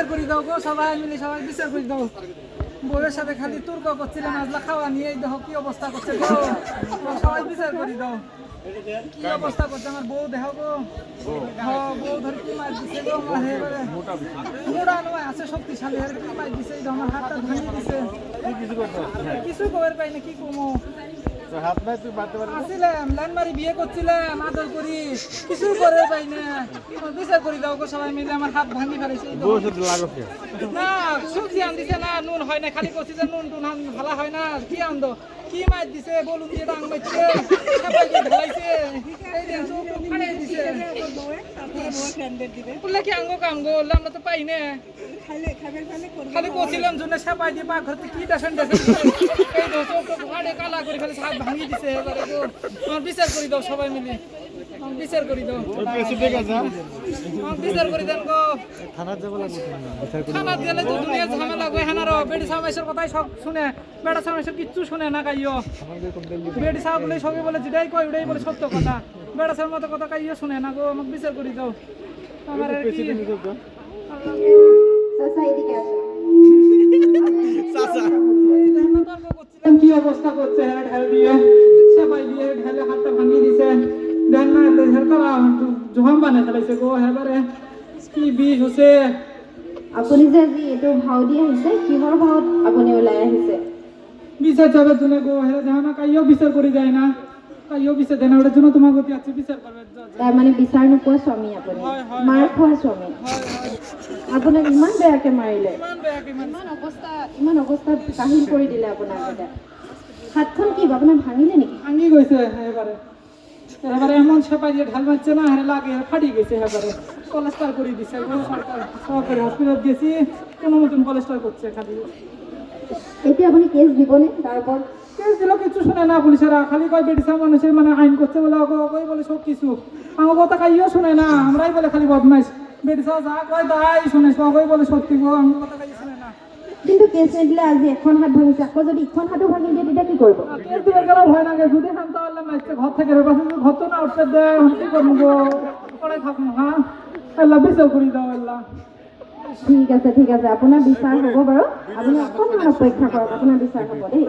বিচার করে দাও গো, সবাই মিলে সবাই বিচার করে দাও। বউয়ের সাথে খালি তর্ক করছিলেন, আজলা খাওয়া নিয়ে দেখো কি অবস্থা করছে গো, সবাই বিচার করে দাও। কি অবস্থা করছে আমার বউ, দেখো গো। বউ ধরে কি মার দিছে গো, মোটা নয় আছে শক্তিশালী, কি মার দিছে, আমার হাতটা ভাঙিয়ে দিছে। কিছু খবর পাই না, কি কমো। আসছিলাম লাইন মারি বিয়ে করছিলাম আদর করি, কিছু করে পাই না। বিচার করি দাও গো সবাই মিলে, আমার হাত ভাঙি ফেলেছে। না সবজি আন দিছে না, নুন হয় না, খালি করছি যে নুন টুন ভালো হয় না। কি আনতো, কি মাছ দিছে, বলুন দিয়ে ডাং মারছে, ঢালাইছে, এই যে চোখ ফাড়িয়ে দিছে। বললে কি আঙ্গো কামগো, আমরা তো পাই না। খালি করছিলাম জন্য সাপাই দিয়ে পাক ঘরতে কি ডাসেন ডাসেন এই তো চোখ টোক ফাড়ে কালা করে খালি হাত ভাঙিয়ে দিছে। এবারে গো আমার বিচার করে দাও সবাই মিলে, বিচার করে দাও, বিচার করে দেন গো। থানাত গেলে তো দুনিয়ার ঝামেলা গো, হেনারো বেডি সাহেবের কথাই সব শুনে, বেটা সাহেব কিচ্ছু শুনে না কাইও। বেডি সাহেব বলে সবই বলে, যেটাই কয় ওটাই বলে সত্য কথা, বেটা সাহেবের মতো কথা কাইও শুনে না গো। আমাকে বিচার করে দাও। আমার কি কি অবস্থা করছে, ঢেল দিয়ে সেপাই দিয়ে ঢেলে হাতটা ভাঙিয়ে দিছে। দেন না ঢেল করা জোহাম বানাই ফেলাইছে গো। এবারে কি বিষ হচ্ছে। আপুনি যে আজি এইটো ভাও দি আহিছে, কিহৰ ভাওত আপুনি ওলাই আহিছে? বিচার যাবে জন্য গো, হেরা জানা কাইও বিচার করে যায় না, কাইও বিচার দেয় না, ওটার জন্য তোমার গতি আছে বিচার করবে। তাৰ মানে বিচাৰ নোপোৱা স্বামী আপুনি, মাৰ খোৱা স্বামী। আপোনাক ইমান বেয়াকে মাৰিলে, ইমান অৱস্থা কাহিল কৰি দিলে আপোনাক। এটা হাতখন কি আপোনাৰ ভাঙিলে নেকি? ভাঙি গৈছে এবারে। এবারে এমন সেপাই দিয়ে ঢাল মারছে না, হেরে লাগে ফাটি গেছে। এবারে কলেস্টার করে দিছে গো, সরকারি হসপিটাল গেছি, কোনো মতন কলেস্টার করছে খালি। এতিয়া আপুনি কেছ দিবনে? তারপর কেস দিল, কিছু শুনে না পুলিশেরা, খালি কয় বেডিসা মানুষের মানে আইন করছে বলে অগই বলে সব কিছু। আমার কথা কাইও শুনে না, আমরাই বলে খালি বদমাইশ। বেডিসা যা কয় তাই শুনে, অগই বলে সত্যি গো, আমার কথা কাইও শুনে না। কিন্তু কেছ নিদিলে আজি এখন হাত ভাঙিছে, আকৌ যদি ইখন হাতো ভাঙি দিয়ে তেতিয়া কি কৰিব? কেস দিবে গেলে ভয় লাগে, যদি শান্ত হলে মাইছে ঘর থেকে পাশে ঘর তো না উঠতে দেয়, কি করবো গো, পরে থাকবো। হ্যাঁ আল্লাহ বিচার করি দাও আল্লাহ। ঠিক আছে ঠিক আছে, আপোনাৰ বিচাৰ হ'ব বাৰু। আপুনি অকণমান অপেক্ষা কৰক, আপোনাৰ বিচাৰ হ'ব দেই।